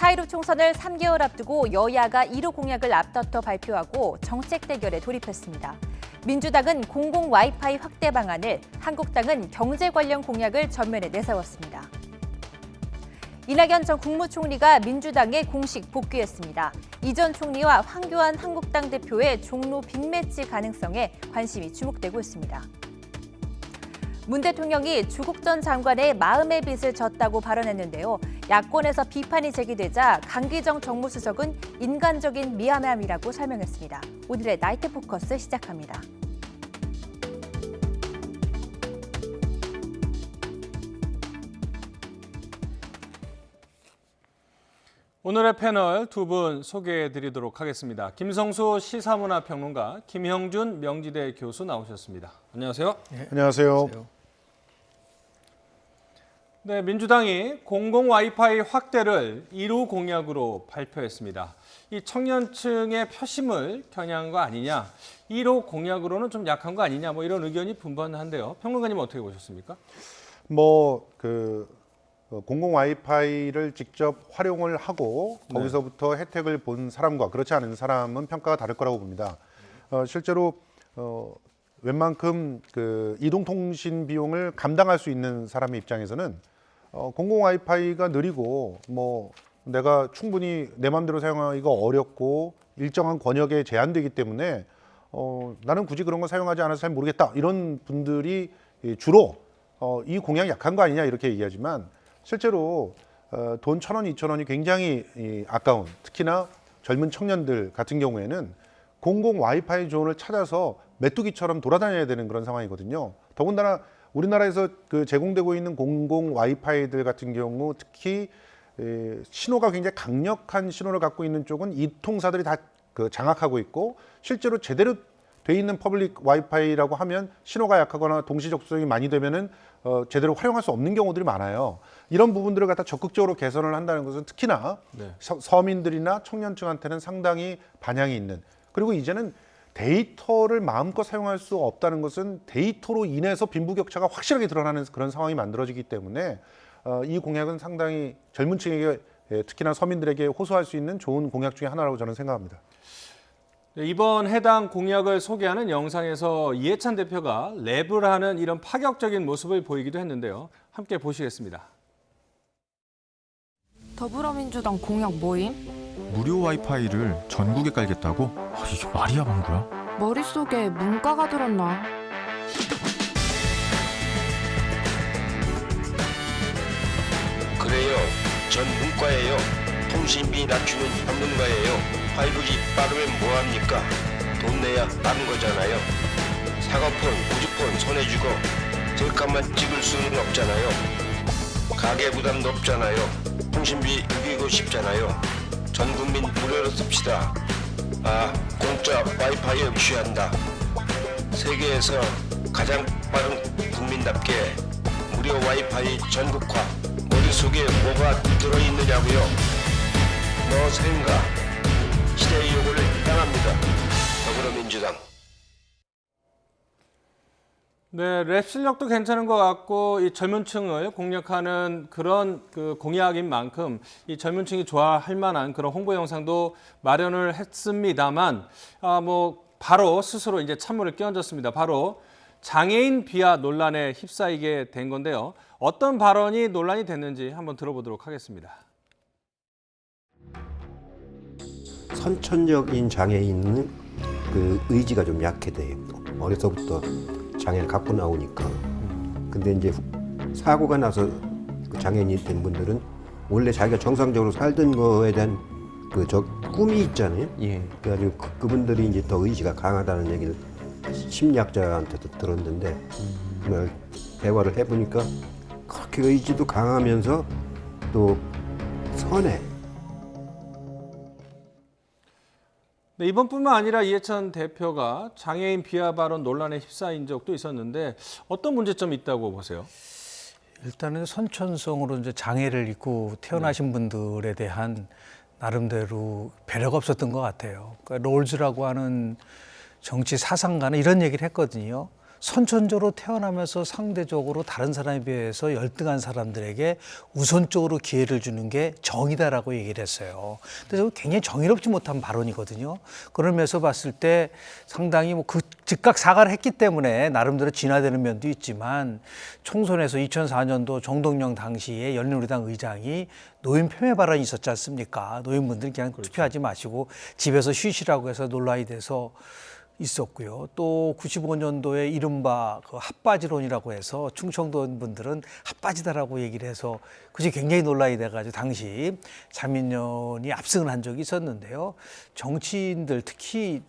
4.15 총선을 3개월 앞두고 여야가 1호 공약을 앞다퉈 발표하고 정책 대결에 돌입했습니다. 민주당은 공공 와이파이 확대 방안을, 한국당은 경제 관련 공약을 전면에 내세웠습니다. 이낙연 전 국무총리가 민주당에 공식 복귀했습니다. 이 전 총리와 황교안 한국당 대표의 종로 빅매치 가능성에 관심이 주목되고 있습니다. 문 대통령이 조국 전 장관의 마음의 빚을 졌다고 발언했는데요. 야권에서 비판이 제기되자 강기정 정무수석은 인간적인 미안함이라고 설명했습니다. 오늘의 나이트 포커스 시작합니다. 오늘의 패널 두 분 소개해드리도록 하겠습니다. 김성수 시사문화평론가, 김형준 명지대 교수 나오셨습니다. 안녕하세요. 네, 안녕하세요. 네, 민주당이 공공 와이파이 확대를 1호 공약으로 발표했습니다. 이 청년층의 표심을 겨냥한 거 아니냐, 1호 공약으로는 좀 약한 거 아니냐, 이런 의견이 분분한데요. 평론가님 어떻게 보셨습니까? 공공 와이파이를 직접 활용을 하고 거기서부터 혜택을 본 사람과 그렇지 않은 사람은 평가가 다를 거라고 봅니다. 실제로 웬만큼 이동통신 비용을 감당할 수 있는 사람의 입장에서는 공공 와이파이가 느리고 내가 충분히 내 마음대로 사용하기가 어렵고 일정한 권역에 제한되기 때문에 나는 굳이 그런 거 사용하지 않아서 잘 모르겠다, 이런 분들이 주로 이 공약이 약한 거 아니냐 이렇게 얘기하지만, 실제로 돈 1,000원, 2,000원이 굉장히 아까운, 특히나 젊은 청년들 같은 경우에는 공공 와이파이 존을 찾아서 메뚜기처럼 돌아다녀야 되는 그런 상황이거든요. 더군다나 우리나라에서 제공되고 있는 공공 와이파이들 같은 경우, 특히 신호가 굉장히 강력한 신호를 갖고 있는 쪽은 이 통사들이 다 장악하고 있고, 실제로 제대로 돼 있는 퍼블릭 와이파이라고 하면 신호가 약하거나 동시 접속이 많이 되면은 제대로 활용할 수 없는 경우들이 많아요. 이런 부분들을 갖다 적극적으로 개선을 한다는 것은 특히나 서민들이나 청년층한테는 상당히 반향이 있는, 그리고 이제는 데이터를 마음껏 사용할 수 없다는 것은 데이터로 인해서 빈부격차가 확실하게 드러나는 그런 상황이 만들어지기 때문에 이 공약은 상당히 젊은 층에게, 특히나 서민들에게 호소할 수 있는 좋은 공약 중에 하나라고 저는 생각합니다. 네, 이번 해당 공약을 소개하는 영상에서 이해찬 대표가 랩을 하는 이런 파격적인 모습을 보이기도 했는데요. 함께 보시겠습니다. 더불어민주당 공약 모임? 무료 와이파이를 전국에 깔겠다고? 이게 말이야 방구야? 머릿속에 문과가 들었나? 그래요. 전 문과예요. 통신비 낮추는 전문가예요. 5G 빠르면 뭐합니까? 돈 내야 빠른 거잖아요. 사과폰, 우주폰 손에 쥐고 셀카만 찍을 수는 없잖아요. 가계 부담도 없잖아요. 통신비 이기고 싶잖아요. 전 국민 무료로 씁시다. 공짜 와이파이에 취한다. 세계에서 가장 빠른 국민답게 무료 와이파이 전국화. 머릿속에 뭐가 들어있느냐고요? 너 생각. 시대의 요구를 따릅니다. 더불어민주당. 네, 랩 실력도 괜찮은 것 같고 이 젊은층을 공략하는 그런 공약인 만큼 이 젊은층이 좋아할 만한 그런 홍보 영상도 마련을 했습니다만 바로 스스로 이제 찬물을 끼얹었습니다. 바로 장애인 비하 논란에 휩싸이게 된 건데요. 어떤 발언이 논란이 됐는지 한번 들어보도록 하겠습니다. 선천적인 장애인은 의지가 좀 약해 돼요. 어려서부터 장애를 갖고 나오니까. 근데 이제 사고가 나서 장애인이 된 분들은 원래 자기가 정상적으로 살던 거에 대한 꿈이 있잖아요. 그래가지고 그분들이 이제 더 의지가 강하다는 얘기를 심리학자한테도 들었는데, 대화를 해보니까 그렇게 의지도 강하면서 또 선해. 네, 이번뿐만 아니라 이해찬 대표가 장애인 비하 발언 논란에 휩싸인 적도 있었는데 어떤 문제점이 있다고 보세요? 일단은 선천성으로 이제 장애를 입고 태어나신 분들에 대한 나름대로 배려가 없었던 것 같아요. 그러니까 롤즈라고 하는 정치 사상가는 이런 얘기를 했거든요. 선천적으로 태어나면서 상대적으로 다른 사람에 비해서 열등한 사람들에게 우선적으로 기회를 주는 게 정의다라고 얘기를 했어요. 근데 저 굉장히 정의롭지 못한 발언이거든요. 그런 면에서 봤을 때 상당히 뭐 그 즉각 사과를 했기 때문에 나름대로 진화되는 면도 있지만 총선에서 2004년도 정동영 당시에 열린우리당 의장이 노인 폄훼 발언이 있었지 않습니까? 노인분들 그냥 투표하지 마시고 집에서 쉬시라고 해서 논란이 돼서 있었고요. 또 95년도에 이른바 그 핫바지론이라고 해서 충청도 분들은 핫바지다라고 얘기를 해서 그것이 굉장히 논란이 돼가지고 당시 자민련이 압승을 한 적이 있었는데요. 정치인들 특히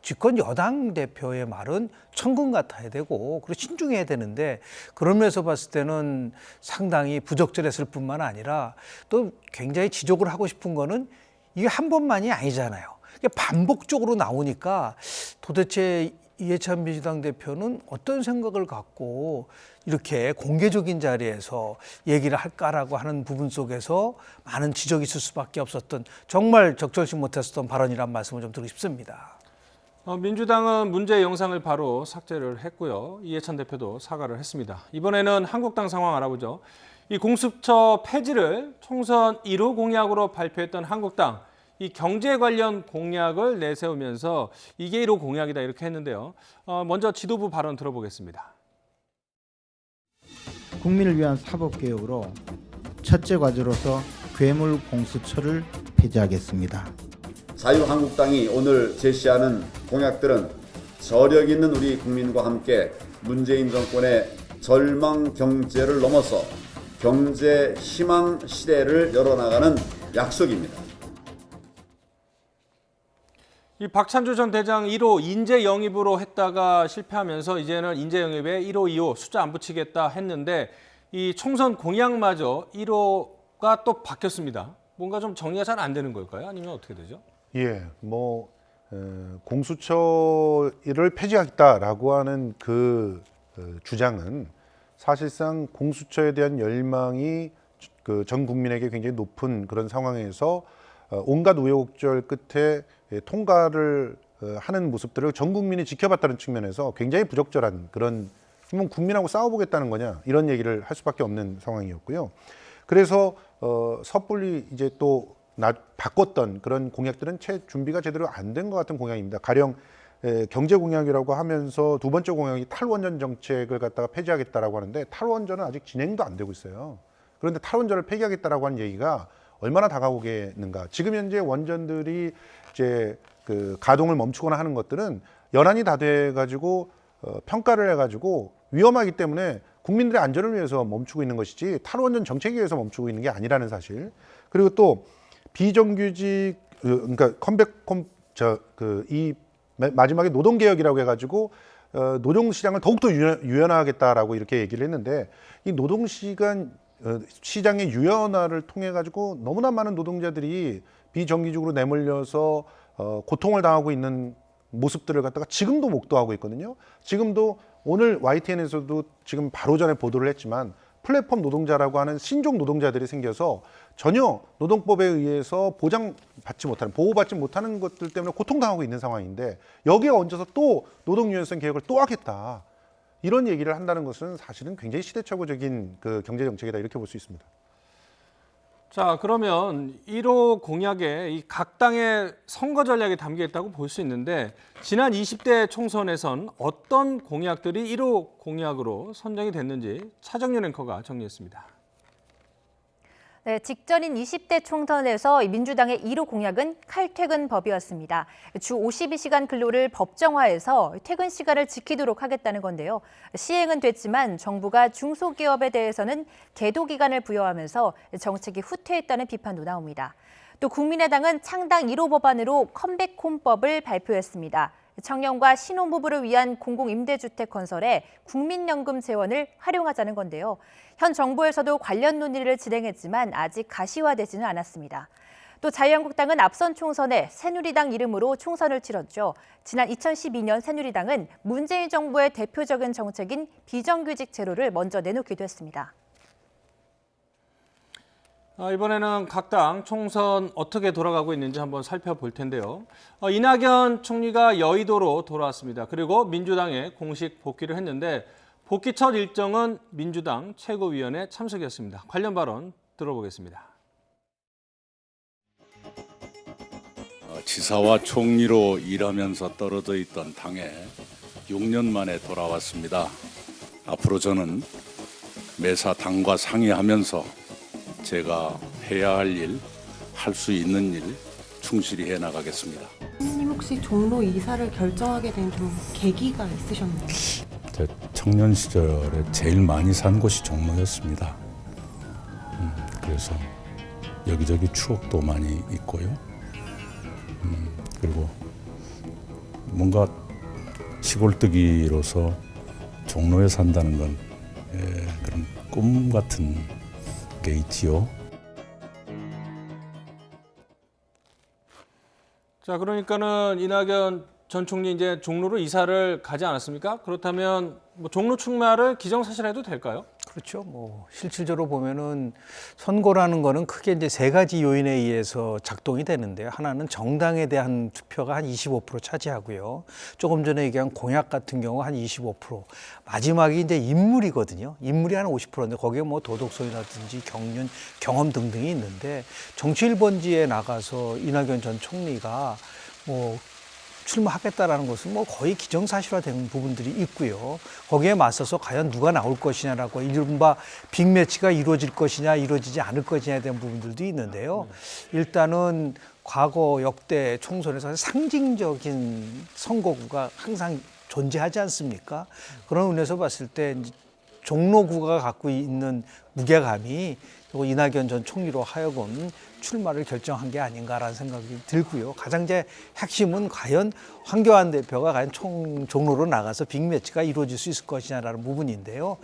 집권 여당 대표의 말은 천금 같아야 되고 그리고 신중해야 되는데 그런 면에서 봤을 때는 상당히 부적절했을 뿐만 아니라 또 굉장히 지적을 하고 싶은 거는 이게 한 번만이 아니잖아요. 이게 반복적으로 나오니까 도대체 이해찬 민주당 대표는 어떤 생각을 갖고 이렇게 공개적인 자리에서 얘기를 할까라고 하는 부분 속에서 많은 지적이 있을 수밖에 없었던 정말 적절치 못했었던 발언이란 말씀을 좀 드리고 싶습니다. 민주당은 문제 영상을 바로 삭제를 했고요. 이해찬 대표도 사과를 했습니다. 이번에는 한국당 상황 알아보죠. 이 공수처 폐지를 총선 1호 공약으로 발표했던 한국당, 이 경제 관련 공약을 내세우면서 이게 1호 공약이다 이렇게 했는데요. 먼저 지도부 발언 들어보겠습니다. 국민을 위한 사법개혁으로 첫째 과제로서 괴물 공수처를 폐지하겠습니다. 자유한국당이 오늘 제시하는 공약들은 저력 있는 우리 국민과 함께 문재인 정권의 절망 경제를 넘어서 경제 희망 시대를 열어나가는 약속입니다. 이 박찬주 전 대장 1호 인재 영입으로 했다가 실패하면서 이제는 인재 영입에 1호, 2호 숫자 안 붙이겠다 했는데 이 총선 공약마저 1호가 또 바뀌었습니다. 뭔가 좀 정리가 잘 안 되는 걸까요? 아니면 어떻게 되죠? 예, 공수처를 폐지하겠다라고 하는 그 주장은 사실상 공수처에 대한 열망이 그 전 국민에게 굉장히 높은 그런 상황에서 온갖 우여곡절 끝에 통과를 하는 모습들을 전 국민이 지켜봤다는 측면에서 굉장히 부적절한 그런, 그러면 국민하고 싸워보겠다는 거냐 이런 얘기를 할 수밖에 없는 상황이었고요. 그래서 섣불리 이제 또 바꿨던 그런 공약들은 준비가 제대로 안 된 것 같은 공약입니다. 가령 경제 공약이라고 하면서 두 번째 공약이 탈원전 정책을 갖다가 폐지하겠다라고 하는데 탈원전은 아직 진행도 안 되고 있어요. 그런데 탈원전을 폐기하겠다라고 하는 얘기가 얼마나 다가오겠는가. 지금 현재 원전들이 이제 그 가동을 멈추거나 하는 것들은 연한이 다 돼가지고 평가를 해가지고 위험하기 때문에 국민들의 안전을 위해서 멈추고 있는 것이지 탈원전 정책에 의해서 멈추고 있는 게 아니라는 사실. 그리고 또 비정규직 그러니까 이 마지막에 노동개혁이라고 해가지고 노동시장을 더욱더 유연화하겠다라고 이렇게 얘기를 했는데 이 노동시간 시장의 유연화를 통해 가지고 너무나 많은 노동자들이 비정규직으로 내몰려서 고통을 당하고 있는 모습들을 갖다가 지금도 목도하고 있거든요. 지금도 오늘 YTN에서도 지금 바로 전에 보도를 했지만 플랫폼 노동자라고 하는 신종 노동자들이 생겨서 전혀 노동법에 의해서 보장받지 못하는, 보호받지 못하는 것들 때문에 고통당하고 있는 상황인데 여기에 얹어서 또 노동 유연성 개혁을 또 하겠다. 이런 얘기를 한다는 것은 사실은 굉장히 시대착오적인 그 경제 정책이다 이렇게 볼 수 있습니다. 자, 그러면 1호 공약에 이 각 당의 선거 전략이 담겨 있다고 볼 수 있는데 지난 20대 총선에선 어떤 공약들이 1호 공약으로 선정이 됐는지 차정윤 앵커가 정리했습니다. 네, 직전인 20대 총선에서 민주당의 1호 공약은 칼퇴근법이었습니다. 주 52시간 근로를 법정화해서 퇴근 시간을 지키도록 하겠다는 건데요. 시행은 됐지만 정부가 중소기업에 대해서는 계도 기간을 부여하면서 정책이 후퇴했다는 비판도 나옵니다. 또 국민의당은 창당 1호 법안으로 컴백홈법을 발표했습니다. 청년과 신혼부부를 위한 공공임대주택 건설에 국민연금 재원을 활용하자는 건데요. 현 정부에서도 관련 논의를 진행했지만 아직 가시화되지는 않았습니다. 또 자유한국당은 앞선 총선에 새누리당 이름으로 총선을 치렀죠. 지난 2012년 새누리당은 문재인 정부의 대표적인 정책인 비정규직 제로를 먼저 내놓기도 했습니다. 이번에는 각 당 총선 어떻게 돌아가고 있는지 한번 살펴볼 텐데요. 이낙연 총리가 여의도로 돌아왔습니다. 그리고 민주당에 공식 복귀를 했는데 복귀 첫 일정은 민주당 최고위원회 참석이었습니다. 관련 발언 들어보겠습니다. 지사와 총리로 일하면서 떨어져 있던 당에 6년 만에 돌아왔습니다. 앞으로 저는 매사 당과 상의하면서 제가 해야 할 일, 할 수 있는 일 충실히 해나가겠습니다. 선생님 혹시 종로 이사를 결정하게 된 좀 계기가 있으셨나요? 제 청년 시절에 제일 많이 산 곳이 종로였습니다. 그래서 여기저기 추억도 많이 있고요. 그리고 뭔가 시골뜨기로서 종로에 산다는 건 그런 꿈 같은 게 있지요. 자, 그러니까는 이낙연 전 총리 이제 종로로 이사를 가지 않았습니까? 그렇다면 뭐 종로 출마를 기정사실해도 될까요? 그렇죠. 뭐 실질적으로 보면은 선거라는 거는 크게 이제 세 가지 요인에 의해서 작동이 되는데요. 하나는 정당에 대한 투표가 한 25% 차지하고요. 조금 전에 얘기한 공약 같은 경우 한 25%. 마지막이 이제 인물이거든요. 인물이 한 50%인데 거기에 뭐 도덕성이라든지 경륜, 경험 등등이 있는데 정치 1번지에 나가서 이낙연 전 총리가 뭐 출마하겠다라는 것은 뭐 거의 기정사실화된 부분들이 있고요. 거기에 맞서서 과연 누가 나올 것이냐라고 이른바 빅매치가 이루어질 것이냐 이루어지지 않을 것이냐에 대한 부분들도 있는데요. 일단은 과거 역대 총선에서 상징적인 선거구가 항상 존재하지 않습니까? 그런 의미에서 봤을 때 종로구가 갖고 있는 무게감이 이낙연 전 총리로 하여금 출마를 결정한 게 아닌가라는 생각이 들고요. 가장 제 핵심은 과연 황교안 대표가 과연 종로로 나가서 빅매치가 이루어질 수 있을 것이냐라는 부분인데요.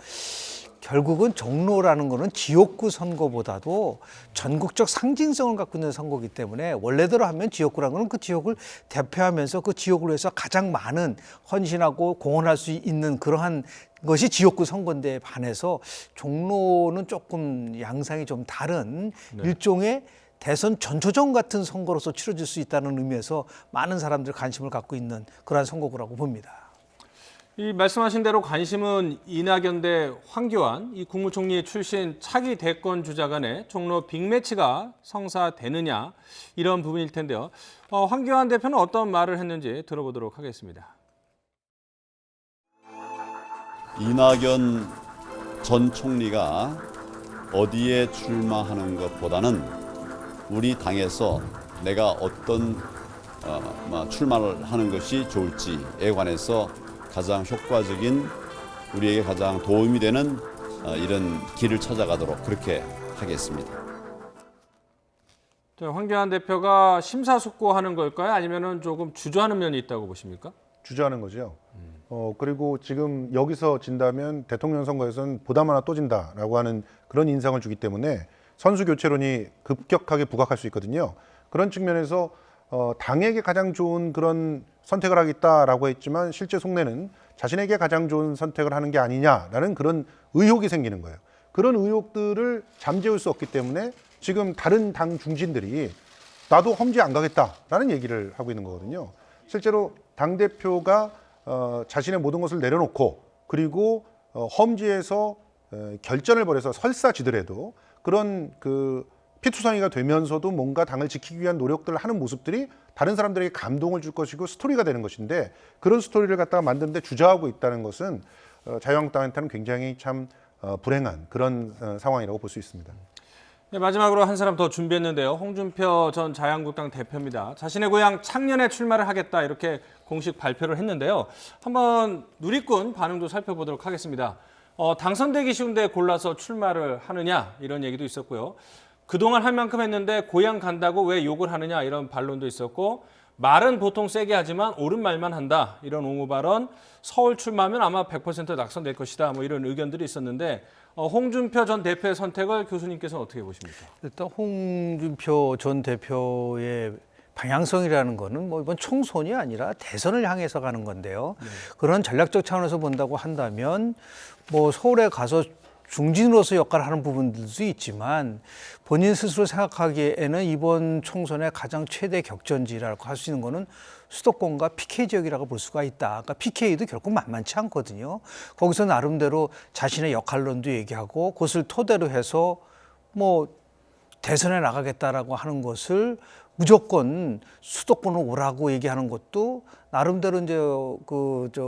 결국은 종로라는 거는 지역구 선거보다도 전국적 상징성을 갖고 있는 선거이기 때문에 원래대로 하면 지역구라는 거는 그 지역을 대표하면서 그 지역을 위해서 가장 많은 헌신하고 공헌할 수 있는 그러한 것이 지역구 선거인데 반해서 종로는 조금 양상이 좀 다른 일종의 대선 전초전 같은 선거로서 치러질 수 있다는 의미에서 많은 사람들이 관심을 갖고 있는 그러한 선거구라고 봅니다. 이 말씀하신 대로 관심은 이낙연 대 황교안, 이 국무총리 출신 차기 대권 주자 간의 종로 빅매치가 성사되느냐 이런 부분일 텐데요. 황교안 대표는 어떤 말을 했는지 들어보도록 하겠습니다. 이낙연 전 총리가 어디에 출마하는 것보다는 우리 당에서 내가 어떤 출마를 하는 것이 좋을지에 관해서 가장 효과적인 우리에게 가장 도움이 되는 이런 길을 찾아가도록 그렇게 하겠습니다. 황교안 대표가 심사숙고하는 걸까요? 아니면은 조금 주저하는 면이 있다고 보십니까? 주저하는 거죠. 그리고 지금 여기서 진다면 대통령 선거에서는 보다만 하나 또 진다라고 하는 그런 인상을 주기 때문에 선수 교체론이 급격하게 부각할 수 있거든요. 그런 측면에서 당에게 가장 좋은 그런 선택을 하겠다라고 했지만 실제 속내는 자신에게 가장 좋은 선택을 하는 게 아니냐라는 그런 의혹이 생기는 거예요. 그런 의혹들을 잠재울 수 없기 때문에 지금 다른 당 중진들이 나도 험지 안 가겠다라는 얘기를 하고 있는 거거든요. 실제로 당대표가 자신의 모든 것을 내려놓고 그리고 험지에서 결전을 벌여서 설사지더라도 그런 그 피투성이가 되면서도 뭔가 당을 지키기 위한 노력들을 하는 모습들이 다른 사람들에게 감동을 줄 것이고 스토리가 되는 것인데 그런 스토리를 갖다가 만드는데 주저하고 있다는 것은 자유한국당한테는 굉장히 참 불행한 그런 상황이라고 볼 수 있습니다. 네, 마지막으로 한 사람 더 준비했는데요. 홍준표 전 자유한국당 대표입니다. 자신의 고향 창년에 출마를 하겠다 이렇게 공식 발표를 했는데요. 한번 누리꾼 반응도 살펴보도록 하겠습니다. 당선되기 쉬운데 골라서 출마를 하느냐 이런 얘기도 있었고요. 그동안 할 만큼 했는데 고향 간다고 왜 욕을 하느냐 이런 반론도 있었고 말은 보통 세게 하지만 옳은 말만 한다 이런 옹호 발언, 서울 출마하면 아마 100% 낙선될 것이다 뭐 이런 의견들이 있었는데 홍준표 전 대표의 선택을 교수님께서는 어떻게 보십니까? 일단 홍준표 전 대표의 방향성이라는 거는 뭐 이번 총선이 아니라 대선을 향해서 가는 건데요. 그런 전략적 차원에서 본다고 한다면 뭐 서울에 가서 중진으로서 역할을 하는 부분들도 있지만 본인 스스로 생각하기에는 이번 총선의 가장 최대 격전지라고 할 수 있는 거는 수도권과 PK 지역이라고 볼 수가 있다. 그러니까 PK도 결국 만만치 않거든요. 거기서 나름대로 자신의 역할론도 얘기하고 그것을 토대로 해서 뭐 대선에 나가겠다라고 하는 것을 무조건 수도권으로 오라고 얘기하는 것도 나름대로 이제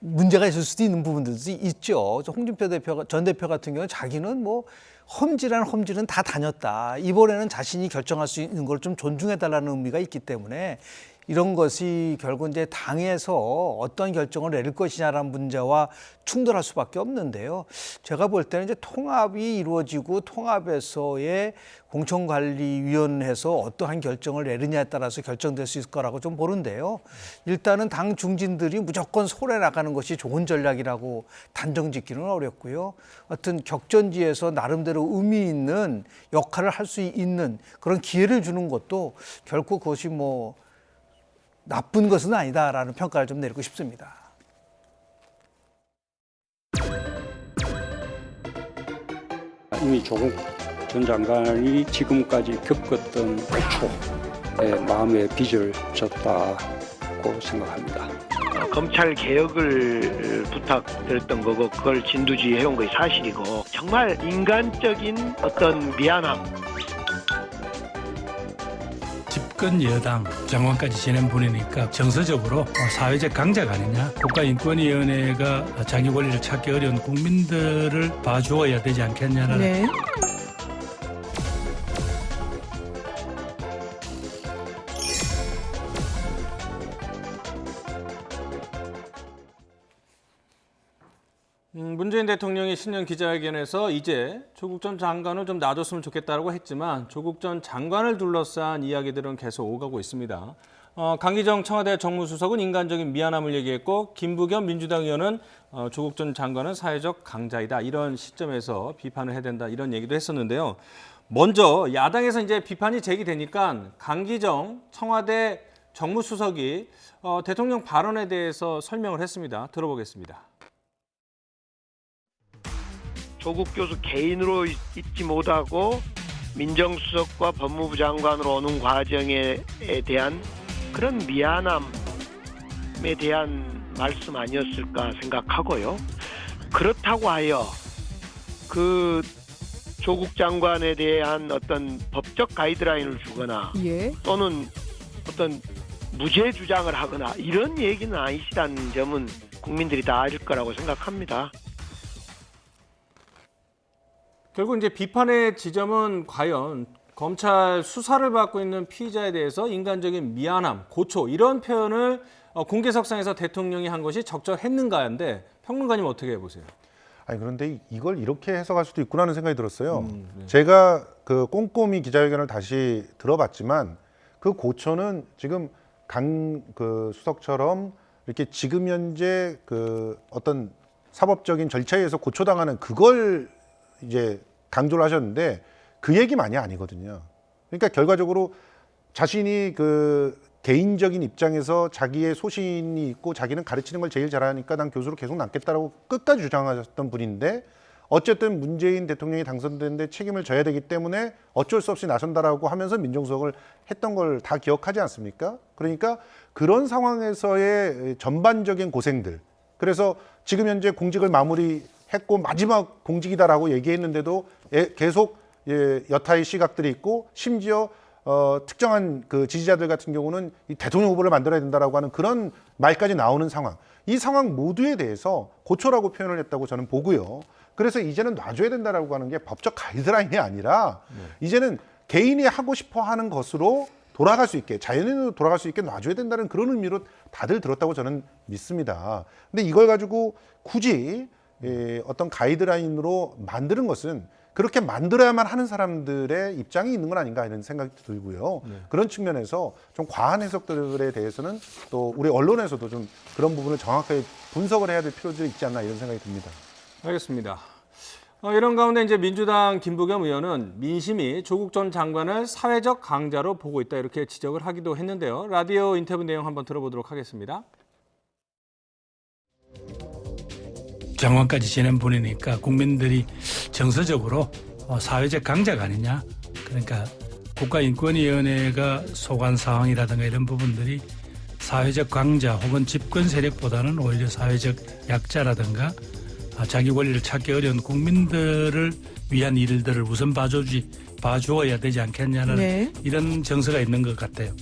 문제가 있을 수도 있는 부분들도 있죠. 홍준표 전 대표 같은 경우는 자기는 뭐 험지는 다 다녔다. 이번에는 자신이 결정할 수 있는 걸 좀 존중해달라는 의미가 있기 때문에 이런 것이 결국 이제 당에서 어떤 결정을 내릴 것이냐라는 문제와 충돌할 수밖에 없는데요. 제가 볼 때는 이제 통합이 이루어지고 통합에서의 공천관리위원회에서 어떠한 결정을 내리냐에 따라서 결정될 수 있을 거라고 좀 보는데요. 일단은 당 중진들이 무조건 솔에 나가는 것이 좋은 전략이라고 단정짓기는 어렵고요. 하여튼 격전지에서 나름대로 의미 있는 역할을 할 수 있는 그런 기회를 주는 것도 결코 그것이 뭐 나쁜 것은 아니다라는 평가를 좀 내리고 싶습니다. 이미 조국 전 장관이 지금까지 겪었던 고초의 마음의 빚을 졌다고 생각합니다. 검찰 개혁을 부탁드렸던 거고 그걸 진두지휘해온 것이 사실이고 정말 인간적인 어떤 미안함. 집권 여당 장관까지 지낸 분이니까 정서적으로 사회적 강자가 아니냐. 국가인권위원회가 자기 권리를 찾기 어려운 국민들을 봐주어야 되지 않겠냐는. 네. 문재인 대통령이 신년 기자회견에서 이제 조국 전 장관을 좀 놔줬으면 좋겠다고 했지만 조국 전 장관을 둘러싼 이야기들은 계속 오가고 있습니다. 강기정 청와대 정무수석은 인간적인 미안함을 얘기했고 김부겸 민주당 의원은 조국 전 장관은 사회적 강자이다. 이런 시점에서 비판을 해야 된다. 이런 얘기도 했었는데요. 먼저 야당에서 이제 비판이 제기되니까 강기정 청와대 정무수석이 대통령 발언에 대해서 설명을 했습니다. 들어보겠습니다. 조국 교수 개인으로 있지 못하고 민정수석과 법무부 장관으로 오는 과정에 대한 그런 미안함에 대한 말씀 아니었을까 생각하고요. 그렇다고 하여 그 조국 장관에 대한 어떤 법적 가이드라인을 주거나 또는 어떤 무죄 주장을 하거나 이런 얘기는 아니시다는 점은 국민들이 다 알 거라고 생각합니다. 결국 이제 비판의 지점은 과연 검찰 수사를 받고 있는 피의자에 대해서 인간적인 미안함, 고초 이런 표현을 공개석상에서 대통령이 한 것이 적절했는가인데 평론가님 어떻게 보세요? 아니 그런데 이걸 이렇게 해석할 수도 있구나는 생각이 들었어요. 네. 제가 그 꼼꼼히 기자회견을 다시 들어봤지만 그 고초는 지금 그 수석처럼 이렇게 지금 현재 그 어떤 사법적인 절차에 의해서 고초당하는 그걸 이제 강조를 하셨는데 그 얘기만이 아니거든요. 그러니까 결과적으로 자신이 그 개인적인 입장에서 자기의 소신이 있고 자기는 가르치는 걸 제일 잘하니까 난 교수로 계속 남겠다라고 끝까지 주장하셨던 분인데 어쨌든 문재인 대통령이 당선됐는데 책임을 져야 되기 때문에 어쩔 수 없이 나선다라고 하면서 민정수석을 했던 걸 다 기억하지 않습니까? 그러니까 그런 상황에서의 전반적인 고생들, 그래서 지금 현재 공직을 마무리했고 마지막 공직이다라고 얘기했는데도 계속 여타의 시각들이 있고 심지어 특정한 그 지지자들 같은 경우는 이 대통령 후보를 만들어야 된다라고 하는 그런 말까지 나오는 상황, 이 상황 모두에 대해서 고초라고 표현을 했다고 저는 보고요. 그래서 이제는 놔줘야 된다라고 하는 게 법적 가이드라인이 아니라 이제는 개인이 하고 싶어 하는 것으로 돌아갈 수 있게, 자연인으로 돌아갈 수 있게 놔줘야 된다는 그런 의미로 다들 들었다고 저는 믿습니다. 근데 이걸 가지고 굳이 어떤 가이드라인으로 만드는 것은 그렇게 만들어야만 하는 사람들의 입장이 있는 건 아닌가 이런 생각이 들고요. 그런 측면에서 좀 과한 해석들에 대해서는 또 우리 언론에서도 좀 그런 부분을 정확하게 분석을 해야 될 필요들이 있지 않나 이런 생각이 듭니다. 알겠습니다. 이런 가운데 이제 민주당 김부겸 의원은 민심이 조국 전 장관을 사회적 강자로 보고 있다 이렇게 지적을 하기도 했는데요. 라디오 인터뷰 내용 한번 들어보도록 하겠습니다. 장관까지 지낸 분이니까 국민들이 정서적으로 사회적 강자가 아니냐. 그러니까 국가인권위원회가 소관 사항이라든가 이런 부분들이 사회적 강자 혹은 집권 세력보다는 오히려 사회적 약자라든가 자기 권리를 찾기 어려운 국민들을 위한 일들을 우선 봐주어야 되지 않겠냐는 이런 정서가 있는 것 같아요.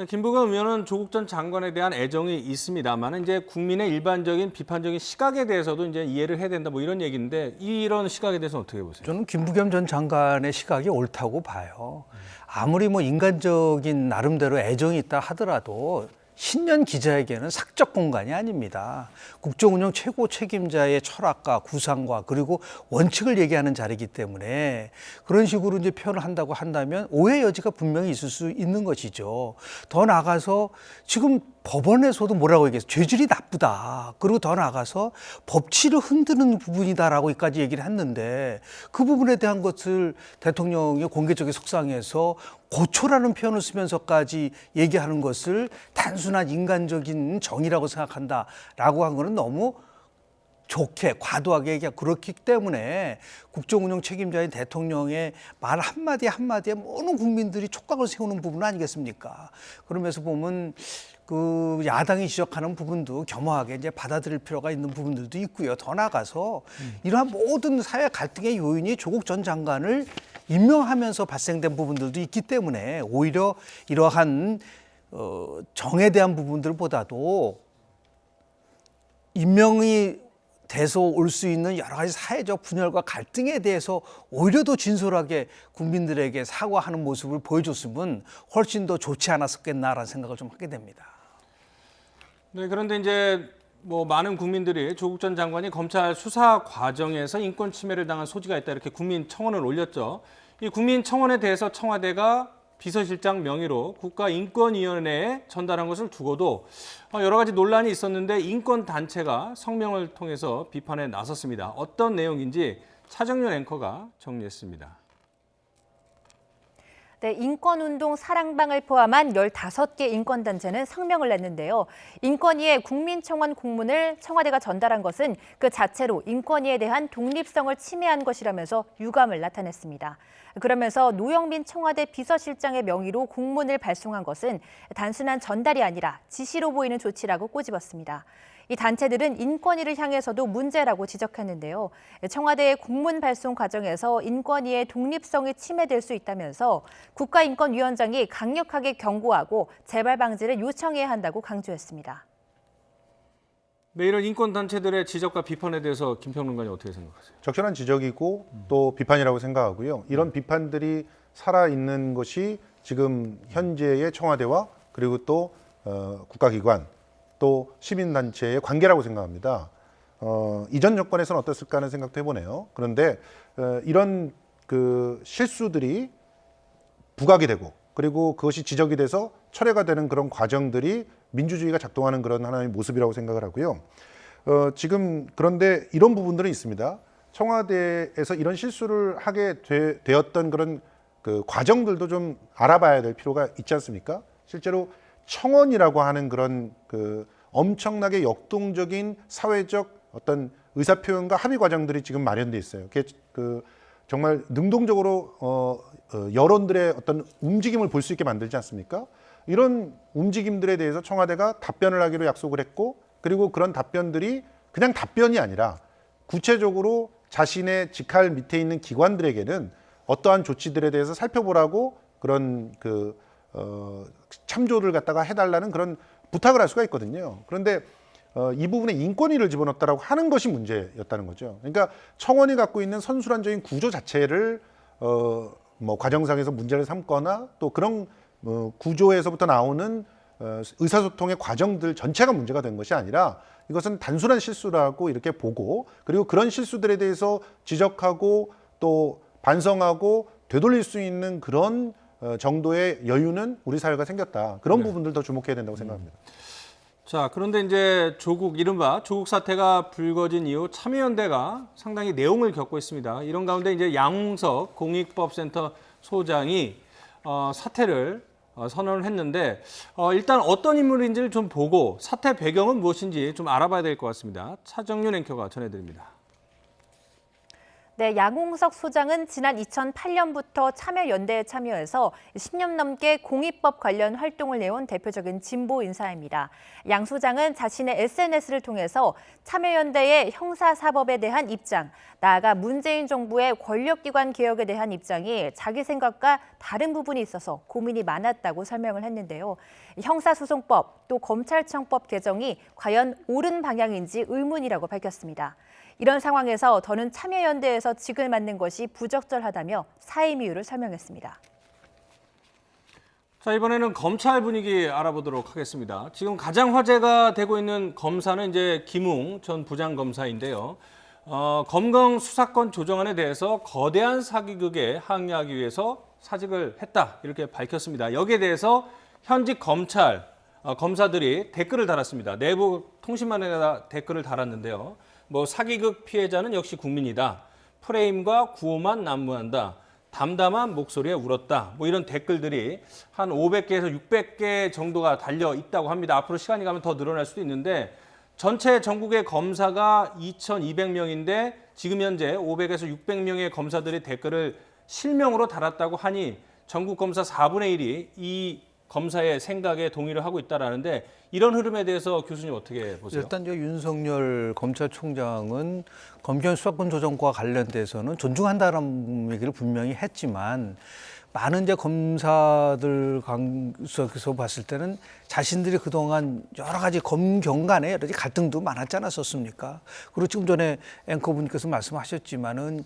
김부겸 의원은 조국 전 장관에 대한 애정이 있습니다만 이제 국민의 일반적인 비판적인 시각에 대해서도 이제 이해를 해야 된다 뭐 이런 얘기인데 이런 시각에 대해서는 어떻게 보세요? 저는 김부겸 전 장관의 시각이 옳다고 봐요. 아무리 뭐 인간적인 나름대로 애정이 있다 하더라도 신년 기자에게는 사적 공간이 아닙니다. 국정운영 최고 책임자의 철학과 구상과 그리고 원칙을 얘기하는 자리이기 때문에 그런 식으로 이제 표현을 한다고 한다면 오해 여지가 분명히 있을 수 있는 것이죠. 더 나아가서 지금 법원에서도 뭐라고 얘기했어요? 죄질이 나쁘다. 그리고 더 나아가서 법치를 흔드는 부분이다라고까지 얘기를 했는데 그 부분에 대한 것을 대통령이 공개적인 속상해서 고초라는 표현을 쓰면서까지 얘기하는 것을 단순한 인간적인 정의라고 생각한다라고 한 거는 너무 좋게 과도하게 얘기하고 그렇기 때문에 국정운영 책임자인 대통령의 말 한마디 한마디에 모든 국민들이 촉각을 세우는 부분 아니겠습니까? 그러면서 보면 그 야당이 지적하는 부분도 겸허하게 이제 받아들일 필요가 있는 부분들도 있고요. 더 나아가서 이러한 모든 사회 갈등의 요인이 조국 전 장관을 임명하면서 발생된 부분들도 있기 때문에 오히려 이러한 정에 대한 부분들보다도 임명이 돼서 올 수 있는 여러 가지 사회적 분열과 갈등에 대해서 오히려 더 진솔하게 국민들에게 사과하는 모습을 보여줬으면 훨씬 더 좋지 않았겠나라는 생각을 좀 하게 됩니다. 네, 그런데 이제 뭐 많은 국민들이 조국 전 장관이 검찰 수사 과정에서 인권 침해를 당한 소지가 있다 이렇게 국민 청원을 올렸죠. 이 국민 청원에 대해서 청와대가 비서실장 명의로 국가인권위원회에 전달한 것을 두고도 여러 가지 논란이 있었는데 인권단체가 성명을 통해서 비판에 나섰습니다. 어떤 내용인지 차정윤 앵커가 정리했습니다. 네, 인권운동 사랑방을 포함한 15개 인권단체는 성명을 냈는데요. 인권위에 국민청원 공문을 청와대가 전달한 것은 그 자체로 인권위에 대한 독립성을 침해한 것이라면서 유감을 나타냈습니다. 그러면서 노영민 청와대 비서실장의 명의로 공문을 발송한 것은 단순한 전달이 아니라 지시로 보이는 조치라고 꼬집었습니다. 이 단체들은 인권위를 향해서도 문제라고 지적했는데요. 청와대의 공문 발송 과정에서 인권위의 독립성이 침해될 수 있다면서 국가인권위원장이 강력하게 경고하고 재발 방지를 요청해야 한다고 강조했습니다. 네, 이런 인권단체들의 지적과 비판에 대해서 김평론가님 어떻게 생각하세요? 적절한 지적이고 또 비판이라고 생각하고요. 이런 비판들이 살아있는 것이 지금 현재의 청와대와 그리고 또 국가기관 또 시민단체의 관계라고 생각합니다. 이전 정권에서는 어땠을까 하는 생각도 해보네요. 그런데 이런 그 실수들이 부각이 되고 그리고 그것이 지적이 돼서 철회가 되는 그런 과정들이 민주주의가 작동하는 그런 하나의 모습이라고 생각을 하고요. 지금 그런데 이런 부분들은 있습니다. 청와대에서 이런 실수를 하게 되었던 그런 그 과정들도 좀 알아봐야 될 필요가 있지 않습니까? 실제로 청원이라고 하는 그런 그 엄청나게 역동적인 사회적 어떤 의사표현과 합의 과정들이 지금 마련돼 있어요. 그 정말 능동적으로 여론들의 어떤 움직임을 볼 수 있게 만들지 않습니까? 이런 움직임들에 대해서 청와대가 답변을 하기로 약속을 했고 그리고 그런 답변들이 그냥 답변이 아니라 구체적으로 자신의 직할 밑에 있는 기관들에게는 어떠한 조치들에 대해서 살펴보라고 그런 그 참조를 갖다가 해달라는 그런 부탁을 할 수가 있거든요. 그런데 이 부분에 인권위를 집어넣었다라고 하는 것이 문제였다는 거죠. 그러니까 청원이 갖고 있는 선순환적인 구조 자체를 뭐 과정상에서 문제를 삼거나 또 그런 구조에서부터 나오는 의사소통의 과정들 전체가 문제가 된 것이 아니라 이것은 단순한 실수라고 이렇게 보고 그리고 그런 실수들에 대해서 지적하고 또 반성하고 되돌릴 수 있는 그런 정도의 여유는 우리 사회가 생겼다. 그런 부분들 더 주목해야 된다고 생각합니다. 자, 그런데 이제 이른바 조국 사태가 불거진 이후 참여연대가 상당히 내용을 겪고 있습니다. 이런 가운데 이제 양홍석 공익법센터 소장이 사태를 선언을 했는데 일단 어떤 인물인지를 좀 보고 사태 배경은 무엇인지 좀 알아봐야 될 것 같습니다. 차정윤 앵커가 전해드립니다. 네, 양홍석 소장은 지난 2008년부터 참여연대에 참여해서 10년 넘게 공익법 관련 활동을 해온 대표적인 진보 인사입니다. 양 소장은 자신의 SNS를 통해서 참여연대의 형사사법에 대한 입장, 나아가 문재인 정부의 권력기관 개혁에 대한 입장이 자기 생각과 다른 부분이 있어서 고민이 많았다고 설명을 했는데요. 형사소송법 또 검찰청법 개정이 과연 옳은 방향인지 의문이라고 밝혔습니다. 이런 상황에서 더는 참여연대에서 직을 맞는 것이 부적절하다며 사임 이유를 설명했습니다. 자, 이번에는 검찰 분위기 알아보도록 하겠습니다. 지금 가장 화제가 되고 있는 검사는 이제 김웅 전 부장검사인데요. 검경 수사권 조정안에 대해서 거대한 사기극에 항의하기 위해서 사직을 했다 이렇게 밝혔습니다. 여기에 대해서 현직 검사들이 댓글을 달았습니다. 내부 통신망에다 댓글을 달았는데요. 뭐 사기극 피해자는 역시 국민이다. 프레임과 구호만 난무한다. 담담한 목소리에 울었다. 뭐 이런 댓글들이 한 500개에서 600개 정도가 달려 있다고 합니다. 앞으로 시간이 가면 더 늘어날 수도 있는데 전체 전국의 검사가 2,200명인데 지금 현재 500에서 600명의 검사들이 댓글을 실명으로 달았다고 하니 전국 검사 4분의 1이 이 검사의 생각에 동의를 하고 있다라는데 이런 흐름에 대해서 교수님 어떻게 보세요? 일단 윤석열 검찰총장은 검경 수사권 조정과 관련돼서는 존중한다는 얘기를 분명히 했지만 많은 이제 검사들 강에서 봤을 때는 자신들이 그동안 여러 가지 검경 간에 여러 가지 갈등도 많았지 않았었습니까? 그리고 지금 전에 앵커분께서 말씀하셨지만은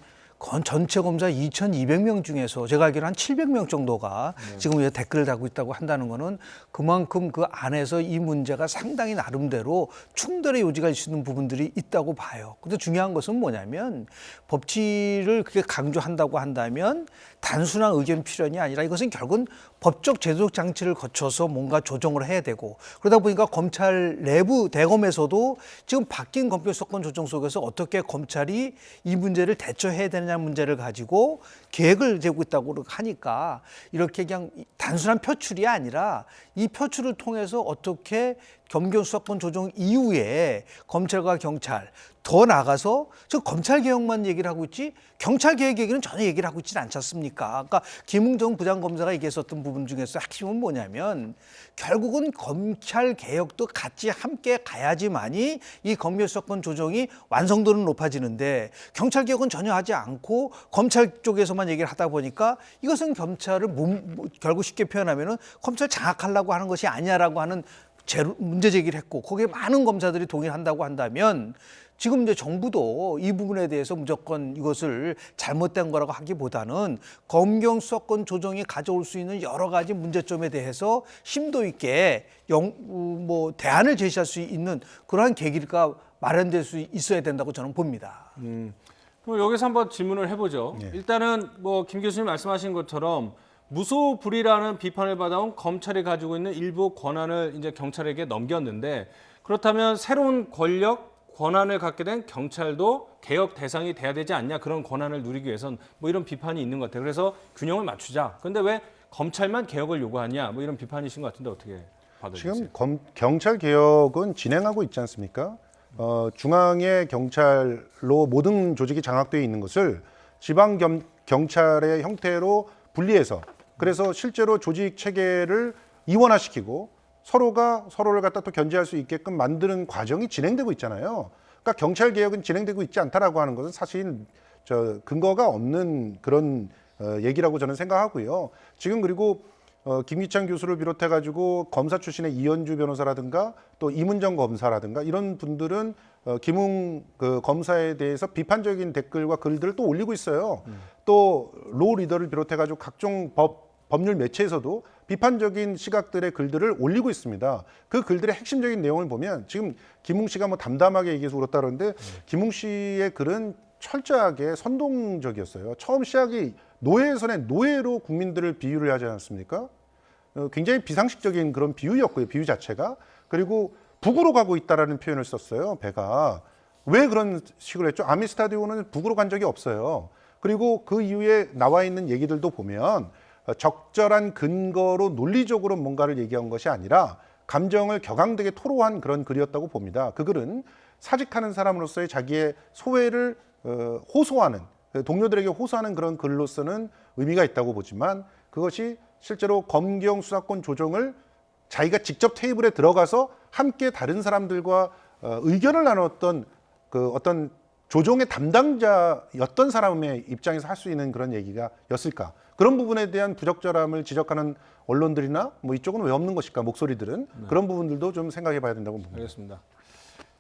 전체 검사 2,200명 중에서 제가 알기로 한 700명 정도가 지금 이제 댓글을 달고 있다고 한다는 거는 그만큼 그 안에서 이 문제가 상당히 나름대로 충돌의 요지가 있는 부분들이 있다고 봐요. 근데 중요한 것은 뭐냐면 법치를 그렇게 강조한다고 한다면 단순한 의견 필연이 아니라 이것은 결국은 법적 제도적 장치를 거쳐서 뭔가 조정을 해야 되고 그러다 보니까 검찰 내부 대검에서도 지금 바뀐 검경 수사권 조정 속에서 어떻게 검찰이 이 문제를 대처해야 되느냐 문제를 가지고 계획을 세우고 있다고 하니까 이렇게 그냥 단순한 표출이 아니라 이 표출을 통해서 어떻게 검경 수사권 조정 이후에 검찰과 경찰 더 나가서 저 검찰 개혁만 얘기를 하고 있지 경찰 개혁 얘기는 전혀 얘기를 하고 있지는 않지 않습니까? 그러니까 김웅정 부장검사가 얘기했었던 부분 중에서 핵심은 뭐냐면 결국은 검찰 개혁도 같이 함께 가야지만이 이 검경 수사권 조정이 완성도는 높아지는데 경찰 개혁은 전혀 하지 않고 검찰 쪽에서만 얘기를 하다 보니까 이것은 검찰을 결국 쉽게 표현하면은 검찰 장악하려고 하는 것이 아니야라고 하는 문제 제기를 했고 거기에 많은 검사들이 동의를 한다고 한다면 지금 이제 정부도 이 부분에 대해서 무조건 이것을 잘못된 거라고 하기보다는 검경 수사권 조정이 가져올 수 있는 여러 가지 문제점에 대해서 심도 있게 대안을 제시할 수 있는 그러한 계기가 마련될 수 있어야 된다고 저는 봅니다. 그럼 여기서 한번 질문을 해보죠. 일단은 뭐 김 교수님 말씀하신 것처럼 무소불위라는 비판을 받아온 검찰이 가지고 있는 일부 권한을 이제 경찰에게 넘겼는데 그렇다면 새로운 권한을 갖게 된 경찰도 개혁 대상이 돼야 되지 않냐 그런 권한을 누리기 위해선 뭐 이런 비판이 있는 것 같아요. 그래서 균형을 맞추자. 그런데 왜 검찰만 개혁을 요구하냐 뭐 이런 비판이신 것 같은데 어떻게 받아들이세요? 지금 경찰 개혁은 진행하고 있지 않습니까? 중앙의 경찰로 모든 조직이 장악되어 있는 것을 지방 경찰의 형태로 분리해서 그래서 실제로 조직 체계를 이원화시키고 서로가 서로를 갖다 또 견제할 수 있게끔 만드는 과정이 진행되고 있잖아요. 그러니까 경찰 개혁은 진행되고 있지 않다라고 하는 것은 사실 근거가 없는 그런 얘기라고 저는 생각하고요. 지금 그리고 김기찬 교수를 비롯해 가지고 검사 출신의 이현주 변호사라든가 또 이문정 검사라든가 이런 분들은 김웅 검사에 대해서 비판적인 댓글과 글들을 또 올리고 있어요. 또 로 리더를 비롯해 가지고 각종 법률 매체에서도 비판적인 시각들의 글들을 올리고 있습니다. 그 글들의 핵심적인 내용을 보면 지금 김웅 씨가 뭐 담담하게 얘기해서 울었다 그러는데 김웅 씨의 글은 철저하게 선동적이었어요. 처음 시작이 노예선의 노예로 국민들을 비유를 하지 않았습니까? 굉장히 비상식적인 그런 비유였고요. 비유 자체가. 그리고 북으로 가고 있다라는 표현을 썼어요. 배가. 왜 그런 식으로 했죠? 아미스타디오는 북으로 간 적이 없어요. 그리고 그 이후에 나와 있는 얘기들도 보면 적절한 근거로 논리적으로 뭔가를 얘기한 것이 아니라 감정을 격앙되게 토로한 그런 글이었다고 봅니다. 그 글은 사직하는 사람으로서의 자기의 소외를 호소하는, 동료들에게 호소하는 그런 글로서는 의미가 있다고 보지만 그것이 실제로 검경 수사권 조정을 자기가 직접 테이블에 들어가서 함께 다른 사람들과 의견을 나눴던 그 어떤 조정의 담당자였던 사람의 입장에서 할 수 있는 그런 얘기가 였을까? 그런 부분에 대한 부적절함을 지적하는 언론들이나 뭐 이쪽은 왜 없는 것일까? 목소리들은 그런 부분들도 좀 생각해 봐야 된다고 봅니다. 알겠습니다.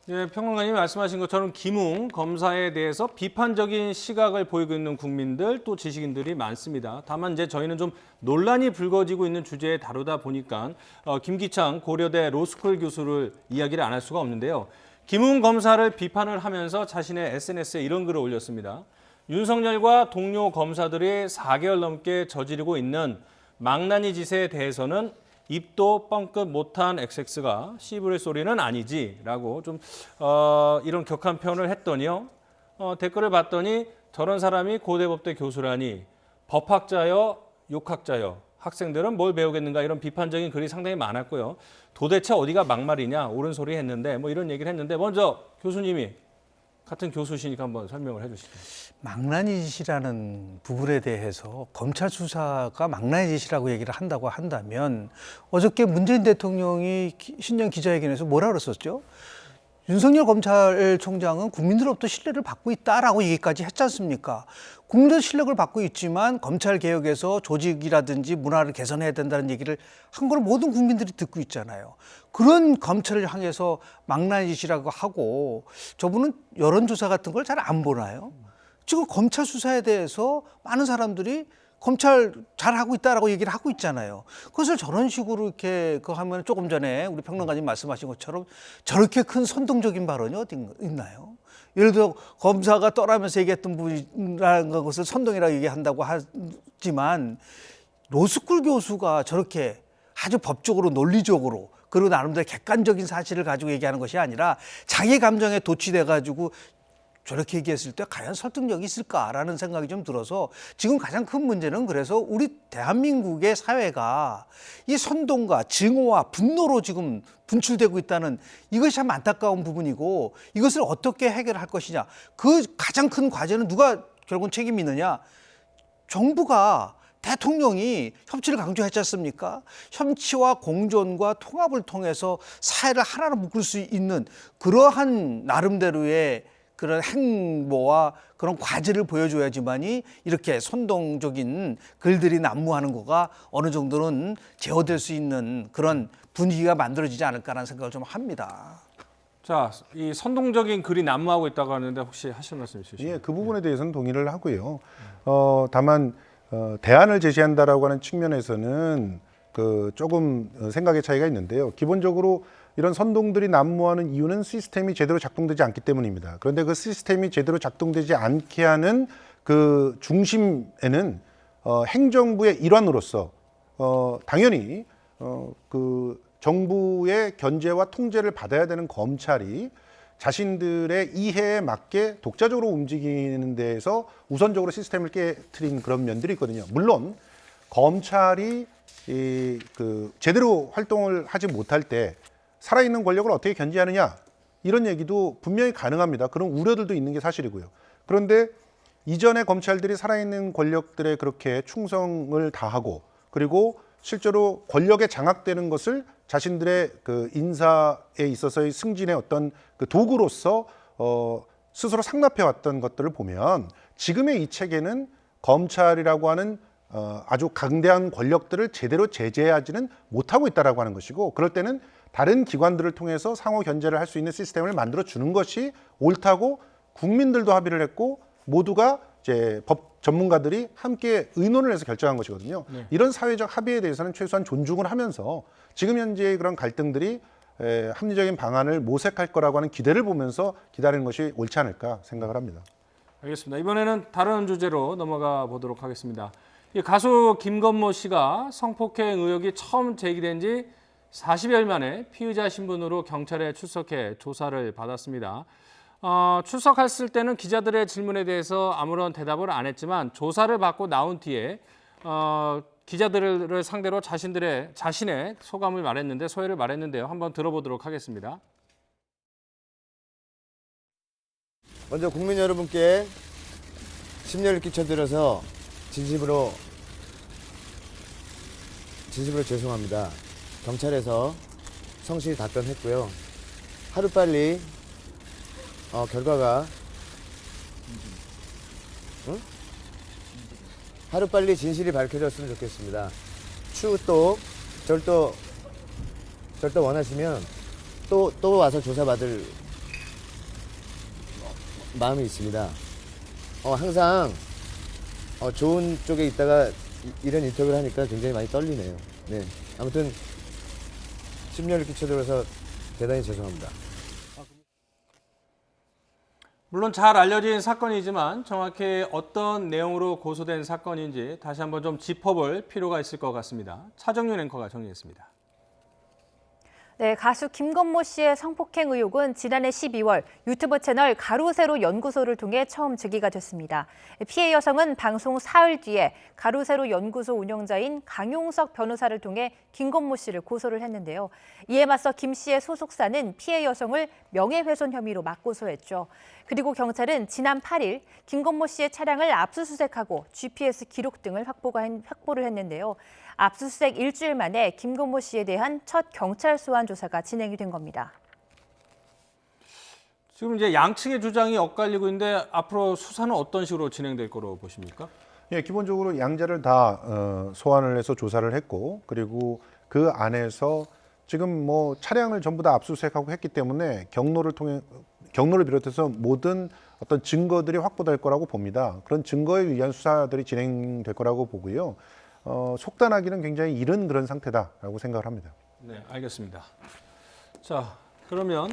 예, 평론가님이 말씀하신 것처럼 김웅 검사에 대해서 비판적인 시각을 보이고 있는 국민들 또 지식인들이 많습니다. 다만 이제 저희는 좀 논란이 불거지고 있는 주제에 다루다 보니까 김기창 고려대 로스쿨 교수를 이야기를 안 할 수가 없는데요. 김웅 검사를 비판을 하면서 자신의 SNS에 이런 글을 올렸습니다. 윤석열과 동료 검사들이 4개월 넘게 저지르고 있는 망나니 짓에 대해서는 입도 뻥끗 못한 XX가 씨부릴 소리는 아니지라고 좀 이런 격한 표현을 했더니요. 댓글을 봤더니 저런 사람이 고대법대 교수라니 법학자여 욕학자여 학생들은 뭘 배우겠는가 이런 비판적인 글이 상당히 많았고요. 도대체 어디가 막말이냐 옳은 소리 했는데 뭐 이런 얘기를 했는데 먼저 교수님이 같은 교수시니까 한번 설명을 해주시죠. 망나니 짓이라는 부분에 대해서 검찰 수사가 망나니 짓이라고 얘기를 한다고 한다면 어저께 문재인 대통령이 신년 기자회견에서 뭐라 그랬었죠? 윤석열 검찰총장은 국민들로부터 신뢰를 받고 있다라고 얘기까지 했지 않습니까? 국민들 신뢰를 받고 있지만 검찰 개혁에서 조직이라든지 문화를 개선해야 된다는 얘기를 한 걸 모든 국민들이 듣고 있잖아요. 그런 검찰을 향해서 망나니 짓이라고 하고 저분은 여론조사 같은 걸 잘 안 보나요? 지금 검찰 수사에 대해서 많은 사람들이 검찰 잘하고 있다라고 얘기를 하고 있잖아요. 그것을 저런 식으로 이렇게 하면 조금 전에 우리 평론가님 말씀하신 것처럼 저렇게 큰 선동적인 발언이 어디 있나요? 예를 들어 검사가 떠나면서 얘기했던 부분이라는 것을 선동이라고 얘기한다고 하지만 로스쿨 교수가 저렇게 아주 법적으로 논리적으로 그리고 나름대로 객관적인 사실을 가지고 얘기하는 것이 아니라 자기 감정에 도취돼 가지고 저렇게 얘기했을 때 과연 설득력이 있을까라는 생각이 좀 들어서 지금 가장 큰 문제는 그래서 우리 대한민국의 사회가 이 선동과 증오와 분노로 지금 분출되고 있다는 이것이 참 안타까운 부분이고 이것을 어떻게 해결할 것이냐. 그 가장 큰 과제는 누가 결국은 책임이 있느냐. 정부가 대통령이 협치를 강조했지 않습니까? 협치와 공존과 통합을 통해서 사회를 하나로 묶을 수 있는 그러한 나름대로의 그런 행보와 그런 과제를 보여줘야지만이 이렇게 선동적인 글들이 난무하는 거가 어느 정도는 제어될 수 있는 그런 분위기가 만들어지지 않을까라는 생각을 좀 합니다. 자, 이 선동적인 글이 난무하고 있다고 하는데 혹시 하실 말씀 있으시죠? 예, 그 부분에 대해서는 동의를 하고요. 다만 대안을 제시한다라고 하는 측면에서는 그 조금 생각의 차이가 있는데요. 기본적으로 이런 선동들이 난무하는 이유는 시스템이 제대로 작동되지 않기 때문입니다. 그런데 그 시스템이 제대로 작동되지 않게 하는 그 중심에는 행정부의 일환으로서 당연히 그 정부의 견제와 통제를 받아야 되는 검찰이 자신들의 이해에 맞게 독자적으로 움직이는 데에서 우선적으로 시스템을 깨트린 그런 면들이 있거든요. 물론 검찰이 제대로 활동을 하지 못할 때 살아있는 권력을 어떻게 견제하느냐 이런 얘기도 분명히 가능합니다. 그런 우려들도 있는 게 사실이고요. 그런데 이전에 검찰들이 살아있는 권력들에 그렇게 충성을 다하고 그리고 실제로 권력에 장악되는 것을 자신들의 그 인사에 있어서의 승진의 어떤 그 도구로서 스스로 상납해 왔던 것들을 보면 지금의 이 체계는 검찰이라고 하는 아주 강대한 권력들을 제대로 제재하지는 못하고 있다라고 하는 것이고 그럴 때는 다른 기관들을 통해서 상호 견제를 할 수 있는 시스템을 만들어 주는 것이 옳다고 국민들도 합의를 했고 모두가 이제 법 전문가들이 함께 의논을 해서 결정한 것이거든요. 네. 이런 사회적 합의에 대해서는 최소한 존중을 하면서 지금 현재의 그런 갈등들이 합리적인 방안을 모색할 거라고 하는 기대를 보면서 기다리는 것이 옳지 않을까 생각을 합니다. 알겠습니다. 이번에는 다른 주제로 넘어가 보도록 하겠습니다. 이 가수 김건모 씨가 성폭행 의혹이 처음 제기된 지 40여일 만에 피의자 신분으로 경찰에 출석해 조사를 받았습니다. 출석했을 때는 기자들의 질문에 대해서 아무런 대답을 안 했지만 조사를 받고 나온 뒤에 기자들을 상대로 자신의 소감을 말했는데 소회를 말했는데요. 한번 들어보도록 하겠습니다. 먼저 국민 여러분께 심려를 끼쳐드려서 진심으로 죄송합니다. 경찰에서 성실히 답변했고요. 하루빨리 결과가 하루빨리 진실이 밝혀졌으면 좋겠습니다. 추후 또 원하시면 또 와서 조사받을 마음이 있습니다. 항상 좋은 쪽에 있다가 이런 인터뷰를 하니까 굉장히 많이 떨리네요. 네, 아무튼 심려를 끼쳐드려서 대단히 죄송합니다. 물론 잘 알려진 사건이지만 정확히 어떤 내용으로 고소된 사건인지 다시 한번 좀 짚어볼 필요가 있을 것 같습니다. 차정윤 앵커가 정리했습니다. 네, 가수 김건모 씨의 성폭행 의혹은 지난해 12월 유튜브 채널 가로세로 연구소를 통해 처음 제기가 됐습니다. 피해 여성은 방송 사흘 뒤에 가로세로 연구소 운영자인 강용석 변호사를 통해 김건모 씨를 고소를 했는데요. 이에 맞서 김 씨의 소속사는 피해 여성을 명예훼손 혐의로 맞고소했죠. 그리고 경찰은 지난 8일 김건모 씨의 차량을 압수수색하고 GPS 기록 등을 확보를 했는데요. 압수수색 일주일 만에 김건모 씨에 대한 첫 경찰 소환 조사가 진행이 된 겁니다. 지금 이제 양측의 주장이 엇갈리고 있는데 앞으로 수사는 어떤 식으로 진행될 거로 보십니까? 예, 기본적으로 양자를 다 소환을 해서 조사를 했고, 그리고 그 안에서 지금 뭐 차량을 전부 다 압수수색하고 했기 때문에 경로를 비롯해서 모든 어떤 증거들이 확보될 거라고 봅니다. 그런 증거에 의한 수사들이 진행될 거라고 보고요. 속단하기는 굉장히 이른 그런 상태다라고 생각을 합니다. 네, 알겠습니다. 자, 그러면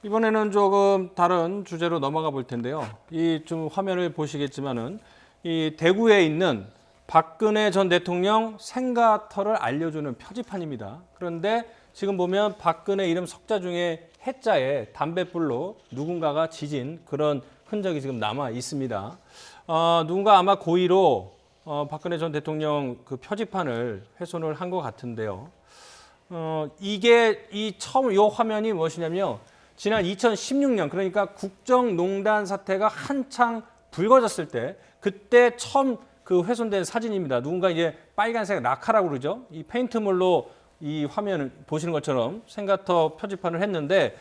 이번에는 조금 다른 주제로 넘어가 볼 텐데요. 이 좀 화면을 보시겠지만은 이 대구에 있는 박근혜 전 대통령 생가터를 알려주는 표지판입니다. 그런데 지금 보면 박근혜 이름 석자 중에 해자에 담뱃불로 누군가가 지진 그런 흔적이 지금 남아 있습니다. 누군가 아마 고의로 박근혜 전 대통령 그 표지판을 훼손을 한 것 같은데요. 이게 이 화면이 무엇이냐면 지난 2016년 그러니까 국정농단 사태가 한창 불거졌을 때 그때 처음 그 훼손된 사진입니다. 누군가 이제 빨간색 라카라고 그러죠. 이 페인트물로 이 화면을 보시는 것처럼 생가터 표지판을 했는데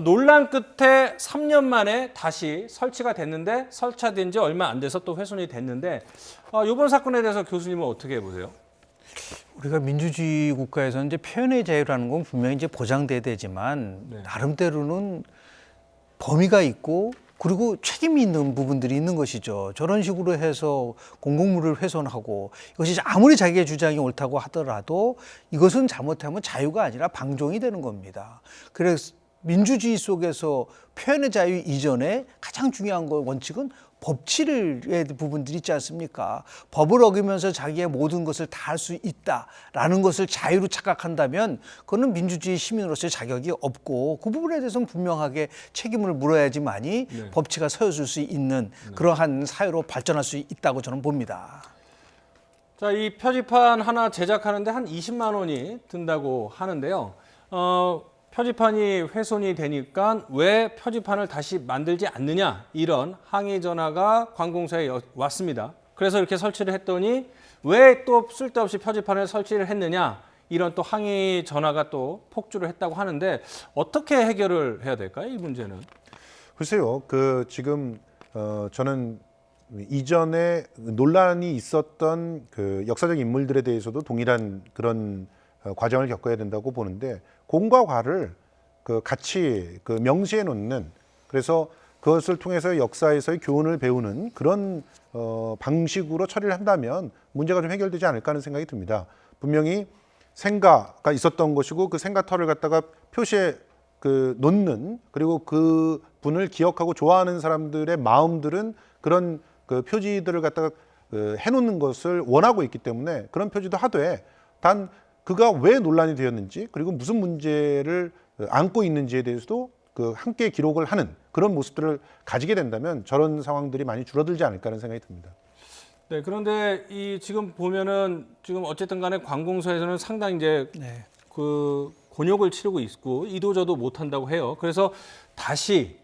논란 끝에 3년 만에 다시 설치가 됐는데 설치된 지 얼마 안 돼서 또 훼손이 됐는데 이번 사건에 대해서 교수님은 어떻게 보세요? 우리가 민주주의 국가에서는 이제 표현의 자유라는 건 분명히 이제 보장돼야 되지만 나름대로는 범위가 있고 그리고 책임이 있는 부분들이 있는 것이죠. 저런 식으로 해서 공공물을 훼손하고 이것이 아무리 자기의 주장이 옳다고 하더라도 이것은 잘못하면 자유가 아니라 방종이 되는 겁니다. 그래서 민주주의 속에서 표현의 자유 이전에 가장 중요한 원칙은 법치의 부분들이 있지 않습니까? 법을 어기면서 자기의 모든 것을 다 할 수 있다라는 것을 자유로 착각한다면 그거는 민주주의 시민으로서의 자격이 없고 그 부분에 대해서는 분명하게 책임을 물어야지만이 법치가 서여질 수 있는 그러한 사회로 발전할 수 있다고 저는 봅니다. 자, 이 표지판 하나 제작하는데 한 20만 원이 든다고 하는데요. 표지판이 훼손이 되니까 왜 표지판을 다시 만들지 않느냐 이런 항의 전화가 관공서에 왔습니다. 그래서 이렇게 설치를 했더니 왜 또 쓸데없이 표지판을 설치를 했느냐 이런 또 항의 전화가 또 폭주를 했다고 하는데 어떻게 해결을 해야 될까요? 이 문제는. 글쎄요. 지금 저는 이전에 논란이 있었던 그 역사적 인물들에 대해서도 동일한 그런 과정을 겪어야 된다고 보는데 공과 과를 같이 명시해 놓는 그래서 그것을 통해서 역사에서의 교훈을 배우는 그런 방식으로 처리를 한다면 문제가 좀 해결되지 않을까 하는 생각이 듭니다. 분명히 생가가 있었던 것이고 그 생가터를 갖다가 표시에 놓는 그리고 그 분을 기억하고 좋아하는 사람들의 마음들은 그런 그 표지들을 갖다가 해놓는 것을 원하고 있기 때문에 그런 표지도 하되 단 그가 왜 논란이 되었는지 그리고 무슨 문제를 안고 있는지에 대해서도 함께 기록을 하는 그런 모습들을 가지게 된다면 저런 상황들이 많이 줄어들지 않을까 하는 생각이 듭니다. 네, 그런데 이 지금 보면은 지금 어쨌든 간에 관공서에서는 상당히 이제 그 곤욕을 치르고 있고 이도저도 못 한다고 해요. 그래서 다시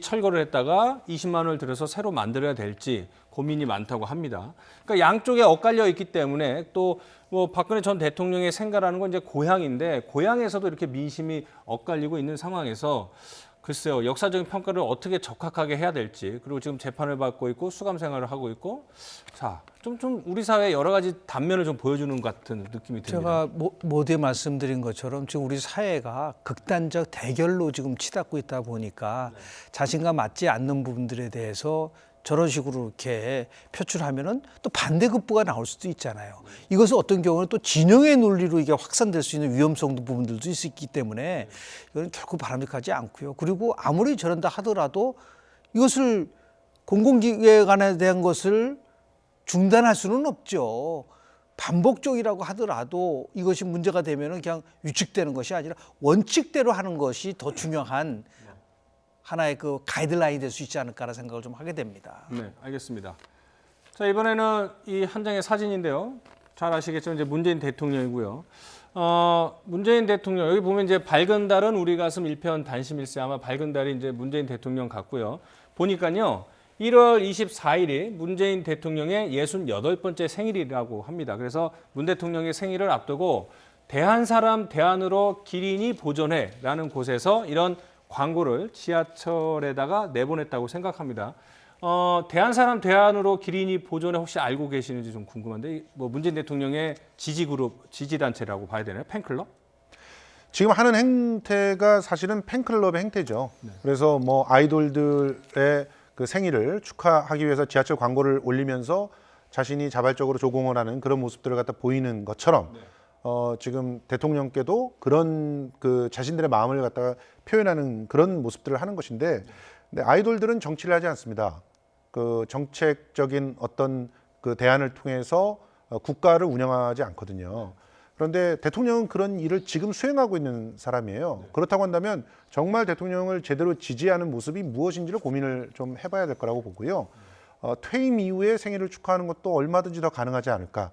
철거를 했다가 20만 원을 들여서 새로 만들어야 될지 고민이 많다고 합니다. 그러니까 양쪽에 엇갈려 있기 때문에 또 뭐 박근혜 전 대통령의 생가라는 건 이제 고향인데 고향에서도 이렇게 민심이 엇갈리고 있는 상황에서 글쎄요, 역사적인 평가를 어떻게 적합하게 해야 될지, 그리고 지금 재판을 받고 있고 수감 생활을 하고 있고, 자, 좀 우리 사회의 여러 가지 단면을 좀 보여주는 것 같은 느낌이 듭니다. 제가 모두에 말씀드린 것처럼 지금 우리 사회가 극단적 대결로 지금 치닫고 있다 보니까 자신과 맞지 않는 부분들에 대해서 저런 식으로 이렇게 표출하면은 또 반대급부가 나올 수도 있잖아요. 이것은 어떤 경우는 또 진영의 논리로 이게 확산될 수 있는 위험성도 부분들도 있기 때문에 이건 결코 바람직하지 않고요. 그리고 아무리 저런다 하더라도 이것을 공공기관에 대한 것을 중단할 수는 없죠. 반복적이라고 하더라도 이것이 문제가 되면은 그냥 위축되는 것이 아니라 원칙대로 하는 것이 더 중요한 하나의 그 가이드라인이 될 수 있지 않을까라는 생각을 좀 하게 됩니다. 네, 알겠습니다. 자, 이번에는 이 한 장의 사진인데요. 잘 아시겠지만 이제 문재인 대통령이고요. 문재인 대통령 여기 보면 이제 밝은 달은 우리 가슴 1편 단심일세, 아마 밝은 달이 이제 문재인 대통령 같고요. 보니까요. 1월 24일이 문재인 대통령의 68번째 생일이라고 합니다. 그래서 문 대통령의 생일을 앞두고 대한 사람 대안으로 기린이 보존해라는 곳에서 이런 광고를 지하철에다가 내보냈다고 생각합니다. 대한 사람 대안으로 기린이 보존해 혹시 알고 계시는지 좀 궁금한데, 뭐 문재인 대통령의 지지그룹, 지지단체라고 봐야 되나요? 팬클럽? 지금 하는 행태가 사실은 팬클럽의 행태죠. 그래서 뭐 아이돌들의 그 생일을 축하하기 위해서 지하철 광고를 올리면서 자신이 자발적으로 조공을 하는 그런 모습들을 갖다 보이는 것처럼 지금 대통령께도 그런 그 자신들의 마음을 갖다가 표현하는 그런 모습들을 하는 것인데, 근데 아이돌들은 정치를 하지 않습니다. 그 정책적인 어떤 그 대안을 통해서 국가를 운영하지 않거든요. 그런데 대통령은 그런 일을 지금 수행하고 있는 사람이에요. 그렇다고 한다면 정말 대통령을 제대로 지지하는 모습이 무엇인지를 고민을 좀 해봐야 될 거라고 보고요. 퇴임 이후에 생일을 축하하는 것도 얼마든지 더 가능하지 않을까.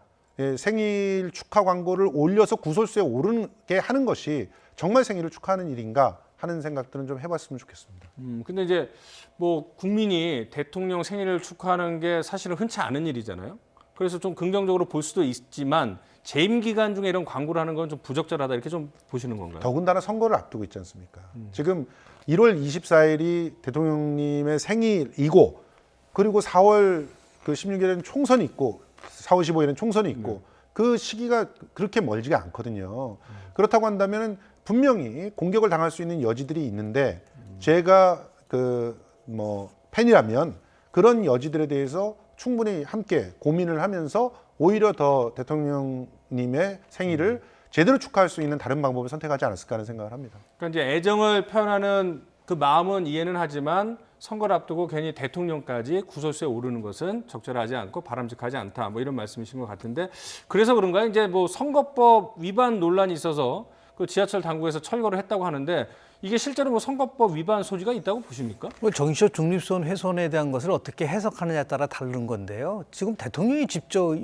생일 축하 광고를 올려서 구설수에 오르게 하는 것이 정말 생일을 축하하는 일인가 하는 생각들은 좀 해봤으면 좋겠습니다. 근데 이제 뭐 국민이 대통령 생일을 축하하는 게 사실은 흔치 않은 일이잖아요. 그래서 좀 긍정적으로 볼 수도 있지만 재임 기간 중에 이런 광고를 하는 건 좀 부적절하다 이렇게 좀 보시는 건가요? 더군다나 선거를 앞두고 있지 않습니까? 지금 1월 24일이 대통령님의 생일이고, 그리고 4월 그 16일에는 총선이 있고 4월 15일에는 총선이 있고 그 시기가 그렇게 멀지가 않거든요. 그렇다고 한다면 분명히 공격을 당할 수 있는 여지들이 있는데, 제가 그 뭐 팬이라면 그런 여지들에 대해서 충분히 함께 고민을 하면서 오히려 더 대통령님의 생일을 제대로 축하할 수 있는 다른 방법을 선택하지 않았을까 하는 생각을 합니다. 그러니까 이제 애정을 표현하는 그 마음은 이해는 하지만 선거를 앞두고 괜히 대통령까지 구설수에 오르는 것은 적절하지 않고 바람직하지 않다. 뭐 이런 말씀이신 것 같은데, 그래서 그런가요? 이제 뭐 선거법 위반 논란이 있어서 그 지하철 당국에서 철거를 했다고 하는데, 이게 실제로 뭐 선거법 위반 소지가 있다고 보십니까? 정치적 중립성 훼손에 대한 것을 어떻게 해석하느냐에 따라 다른 건데요. 지금 대통령이 직접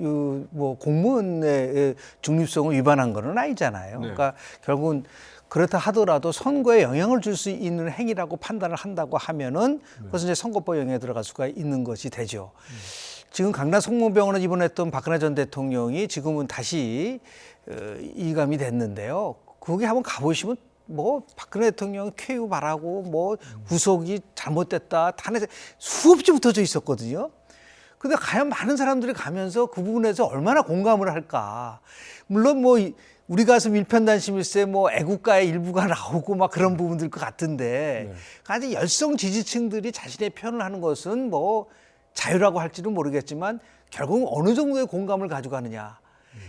뭐 공무원의 중립성을 위반한 건 아니잖아요. 그러니까 결국은 그렇다 하더라도 선거에 영향을 줄 수 있는 행위라고 판단을 한다고 하면은 그것은 이제 선거법 영향에 들어갈 수가 있는 것이 되죠. 지금 강남 성모병원을 입원했던 박근혜 전 대통령이 지금은 다시 이감이 됐는데요. 거기 한번 가보시면 뭐 박근혜 대통령 쾌유 바라고 뭐 구속이 잘못됐다 탄핵 수없이 붙어져 있었거든요. 근데 과연 많은 사람들이 가면서 그 부분에서 얼마나 공감을 할까. 물론 뭐 우리 가슴 일편단심일세 뭐 애국가의 일부가 나오고 막 그런 부분들 것 같은데, 아직 열성 지지층들이 자신의 표현을 하는 것은 뭐 자유라고 할지는 모르겠지만 결국은 어느 정도의 공감을 가져가느냐.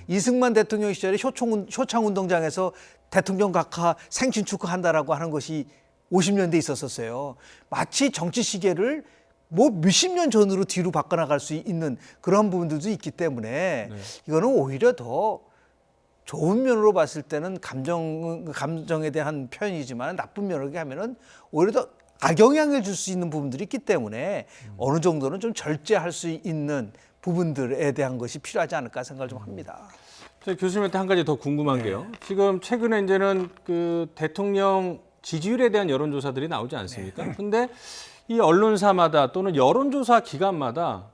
이승만 대통령 시절에 효창운동장에서 대통령 각하 생신 축하한다라고 하는 것이 50년대에 있었어요. 마치 정치 시계를 뭐 몇십 년 전으로 뒤로 바꿔나갈 수 있는 그런 부분들도 있기 때문에 이거는 오히려 더 좋은 면으로 봤을 때는 감정에 대한 표현이지만 나쁜 면으로 하면은 오히려 더 악영향을 줄 수 있는 부분들이 있기 때문에 어느 정도는 좀 절제할 수 있는 부분들에 대한 것이 필요하지 않을까 생각을 좀 합니다. 저 교수님한테 한 가지 더 궁금한 게요. 지금 최근에 이제는 그 대통령 지지율에 대한 여론조사들이 나오지 않습니까? 근데 이 언론사마다 또는 여론조사 기관마다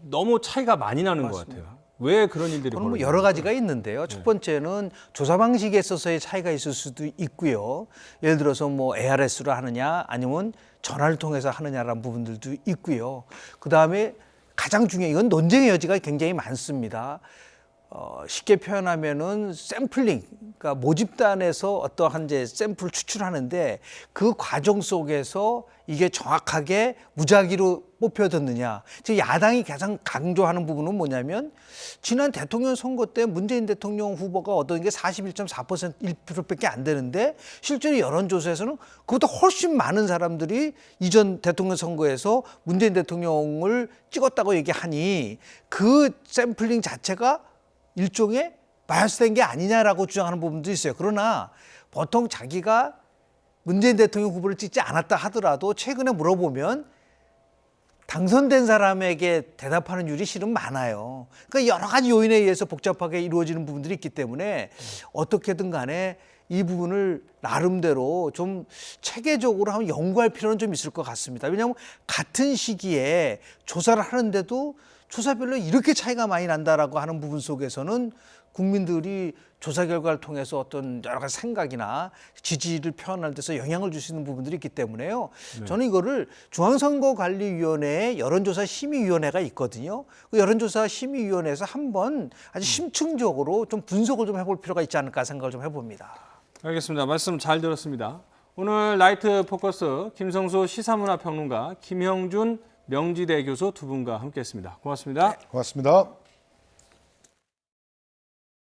너무 차이가 많이 나는 것 같아요. 왜 그런 일들이 그럼 뭐 벌어지는 여러 가지가 거예요? 있는데요. 첫 번째는 조사 방식에 있어서의 차이가 있을 수도 있고요. 예를 들어서 뭐 ARS로 하느냐 아니면 전화를 통해서 하느냐라는 부분들도 있고요. 그다음에 가장 중요한 이건 논쟁의 여지가 굉장히 많습니다. 쉽게 표현하면은 샘플링, 그러니까 모집단에서 어떠한 이제 샘플 추출하는데 그 과정 속에서 이게 정확하게 무작위로 뽑혀졌느냐. 즉 야당이 가장 강조하는 부분은 뭐냐면 지난 대통령 선거 때 문재인 대통령 후보가 얻은 게 41.4% 1%밖에 안 되는데 실제로 여론조사에서는 그보다 훨씬 많은 사람들이 이전 대통령 선거에서 문재인 대통령을 찍었다고 얘기하니 그 샘플링 자체가 일종의 바이어스된 게 아니냐라고 주장하는 부분도 있어요. 그러나 보통 자기가 문재인 대통령 후보를 찍지 않았다 하더라도 최근에 물어보면 당선된 사람에게 대답하는 율이 실은 많아요. 그러니까 여러 가지 요인에 의해서 복잡하게 이루어지는 부분들이 있기 때문에 어떻게든 간에 이 부분을 나름대로 좀 체계적으로 한번 연구할 필요는 좀 있을 것 같습니다. 왜냐하면 같은 시기에 조사를 하는데도 조사별로 이렇게 차이가 많이 난다라고 하는 부분 속에서는 국민들이 조사 결과를 통해서 어떤 여러 가지 생각이나 지지를 표현할 때서 영향을 줄 수 있는 부분들이 있기 때문에요. 네. 저는 이거를 중앙선거관리위원회에 여론조사 심의위원회가 있거든요. 그 여론조사 심의위원회에서 한번 아주 심층적으로 좀 분석을 좀 해볼 필요가 있지 않을까 생각을 좀 해봅니다. 알겠습니다. 말씀 잘 들었습니다. 오늘 라이트 포커스 김성수 시사문화평론가, 김형준 명지대 교수 두 분과 함께했습니다. 고맙습니다. 고맙습니다.